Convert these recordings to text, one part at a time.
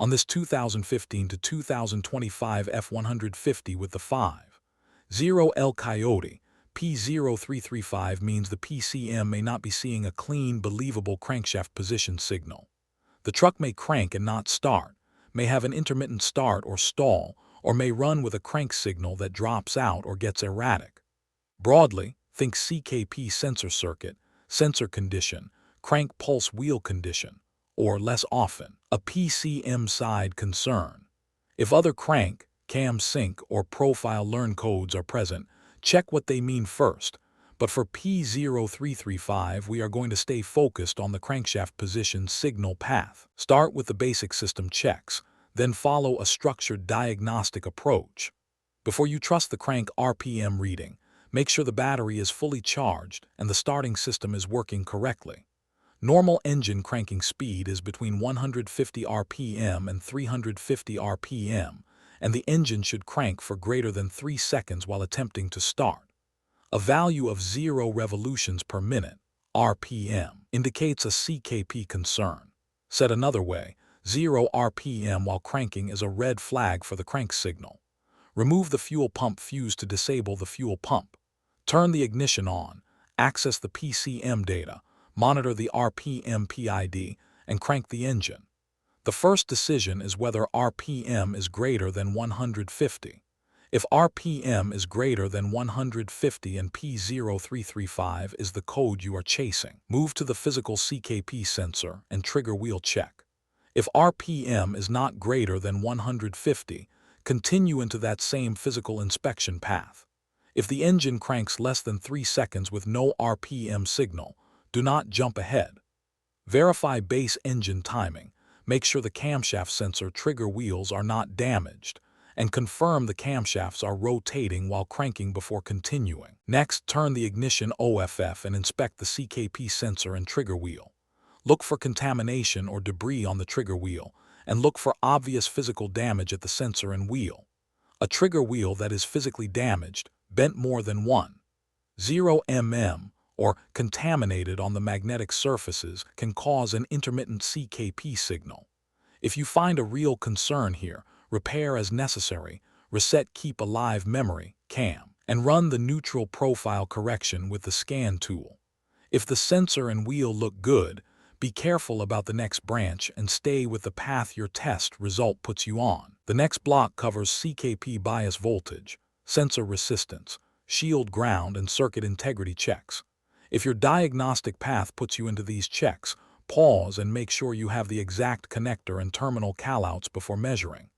On this 2015 to 2025 F150 with the 5.0L Coyote, P0335 means the PCM may not be seeing a clean, believable crankshaft position signal. The truck may crank and not start, may have an intermittent start or stall, or may run with a crank signal that drops out or gets erratic. Broadly, think CKP sensor circuit, sensor condition, crank pulse wheel condition, or less often, a PCM-side concern. If other crank, cam sync, or profile learn codes are present, check what they mean first. But for P0335, we are going to stay focused on the crankshaft position signal path. Start with the basic system checks, then follow a structured diagnostic approach. Before you trust the crank RPM reading, make sure the battery is fully charged and the starting system is working correctly. Normal engine cranking speed is between 150 RPM and 350 RPM, and the engine should crank for greater than 3 seconds while attempting to start. A value of 0 revolutions per minute, RPM, indicates a CKP concern. Said another way, 0 RPM while cranking is a red flag for the crank signal. Remove the fuel pump fuse to disable the fuel pump. Turn the ignition on, access the PCM data, monitor the RPM PID, and crank the engine. The first decision is whether RPM is greater than 150. If RPM is greater than 150 and P0335 is the code you are chasing, move to the physical CKP sensor and trigger wheel check. If RPM is not greater than 150, continue into that same physical inspection path. If the engine cranks less than 3 seconds with no RPM signal, do not jump ahead. Verify base engine timing, make sure the camshaft sensor trigger wheels are not damaged, and confirm the camshafts are rotating while cranking before continuing. Next, turn the ignition OFF and inspect the CKP sensor and trigger wheel. Look for contamination or debris on the trigger wheel, and look for obvious physical damage at the sensor and wheel. A trigger wheel that is physically damaged, bent more than 1.0 mm, or contaminated on the magnetic surfaces can cause an intermittent CKP signal. If you find a real concern here, repair as necessary, reset keep alive memory, CAM, and run the neutral profile correction with the scan tool. If the sensor and wheel look good, be careful about the next branch and stay with the path your test result puts you on. The next block covers CKP bias voltage, sensor resistance, shield ground, and circuit integrity checks. If your diagnostic path puts you into these checks, pause and make sure you have the exact connector and terminal callouts before measuring.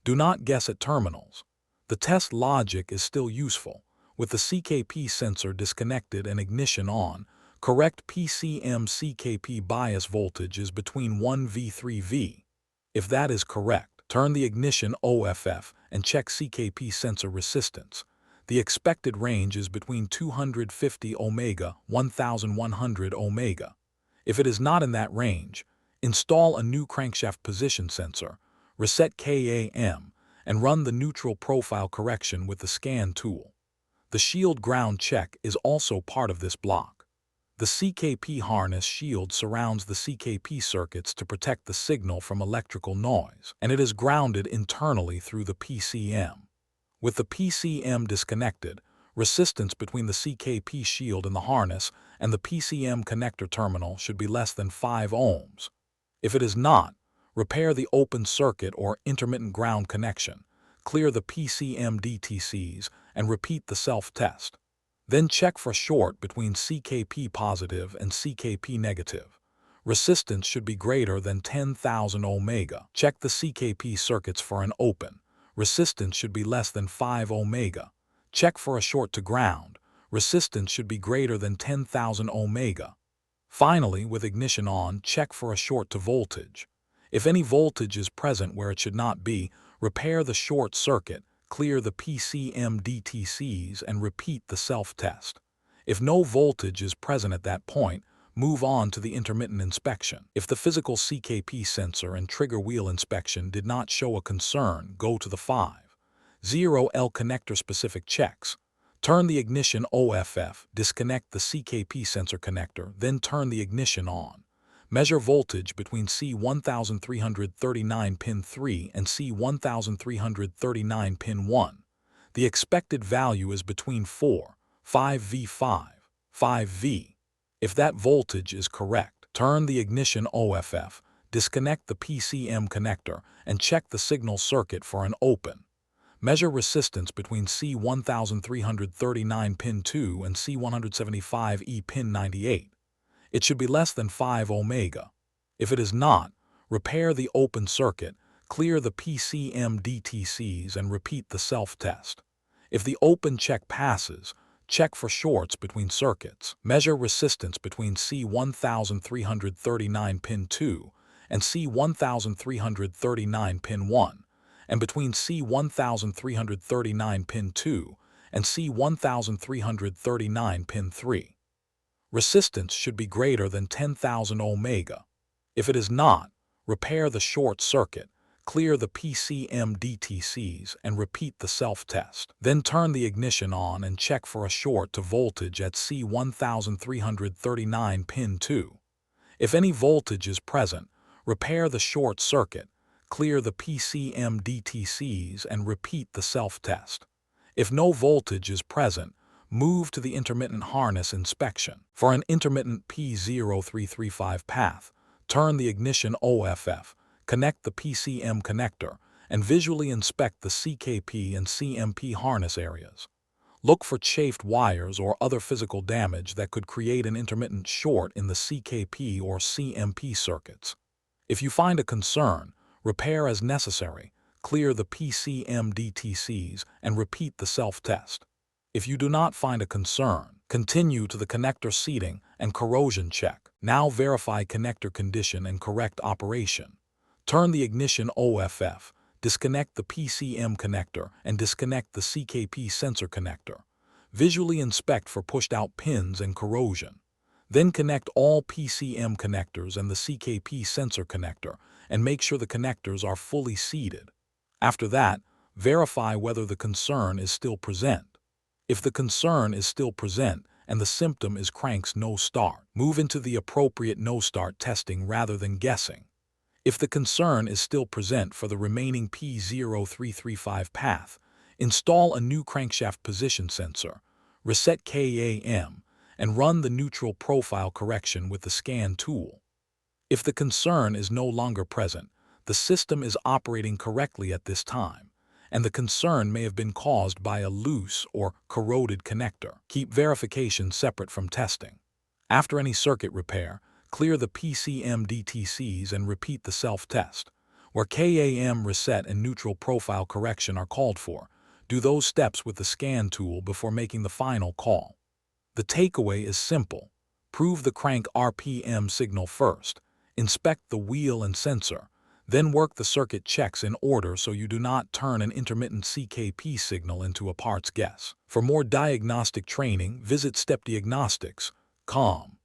Do not guess at terminals. The test logic is still useful. With the CKP sensor disconnected and ignition on, correct PCM-CKP bias voltage is between 1V3V. If that is correct, turn the ignition OFF and check CKP sensor resistance. The expected range is between 250 ohms, 1100 ohms. If it is not in that range, install a new crankshaft position sensor, reset CAM, and run the neutral profile correction with the scan tool. The shield ground check is also part of this block. The CKP harness shield surrounds the CKP circuits to protect the signal from electrical noise, and it is grounded internally through the PCM. With the PCM disconnected, resistance between the CKP shield and the harness and the PCM connector terminal should be less than 5 ohms. If it is not, repair the open circuit or intermittent ground connection, clear the PCM DTCs, and repeat the self-test. Then check for short between CKP positive and CKP negative. Resistance should be greater than 10,000 ohms. Check the CKP circuits for an open. Resistance should be less than 5 ohms. Check for a short to ground. Resistance should be greater than 10,000 ohms. Finally, with ignition on, check for a short to voltage. If any voltage is present where it should not be, repair the short circuit, clear the PCM DTCs, and repeat the self-test. If no voltage is present at that point, move on to the intermittent inspection. If the physical CKP sensor and trigger wheel inspection did not show a concern, go to the 5.0L connector-specific checks. Turn the ignition OFF, disconnect the CKP sensor connector, then turn the ignition on. Measure voltage between C1339 pin 3 and C1339 pin 1. The expected value is between 5V. If that voltage is correct, turn the ignition OFF, disconnect the PCM connector, and check the signal circuit for an open. Measure resistance between C1339 pin 2 and C175E pin 98. It should be less than 5 ohms. If it is not, repair the open circuit, clear the PCM DTCs, and repeat the self-test. If the open check passes, check for shorts between circuits. Measure resistance between C1339 pin 2 and C1339 pin 1, and between C1339 pin 2 and C1339 pin 3. Resistance should be greater than 10,000 ohms. If it is not, repair the short circuit, clear the PCM DTCs, and repeat the self-test. Then turn the ignition on and check for a short to voltage at C1339 pin 2. If any voltage is present, repair the short circuit, clear the PCM DTCs, and repeat the self-test. If no voltage is present, move to the intermittent harness inspection. For an intermittent P0335 path, turn the ignition OFF, connect the PCM connector, and visually inspect the CKP and CMP harness areas. Look for chafed wires or other physical damage that could create an intermittent short in the CKP or CMP circuits. If you find a concern, repair as necessary, clear the PCM DTCs, and repeat the self-test. If you do not find a concern, continue to the connector seating and corrosion check. Now verify connector condition and correct operation. Turn the ignition OFF, disconnect the PCM connector, and disconnect the CKP sensor connector. Visually inspect for pushed-out pins and corrosion. Then connect all PCM connectors and the CKP sensor connector, and make sure the connectors are fully seated. After that, verify whether the concern is still present. If the concern is still present and the symptom is crank's no start, move into the appropriate no start testing rather than guessing. If the concern is still present for the remaining P0335 path, install a new crankshaft position sensor, reset KAM, and run the neutral profile correction with the scan tool. If the concern is no longer present, the system is operating correctly at this time, and the concern may have been caused by a loose or corroded connector. Keep verification separate from testing. After any circuit repair, clear the PCM DTCs and repeat the self-test. Where KAM reset and neutral profile correction are called for, do those steps with the scan tool before making the final call. The takeaway is simple. Prove the crank RPM signal first, inspect the wheel and sensor, then work the circuit checks in order so you do not turn an intermittent CKP signal into a parts guess. For more diagnostic training, visit stepdiagnostics.com.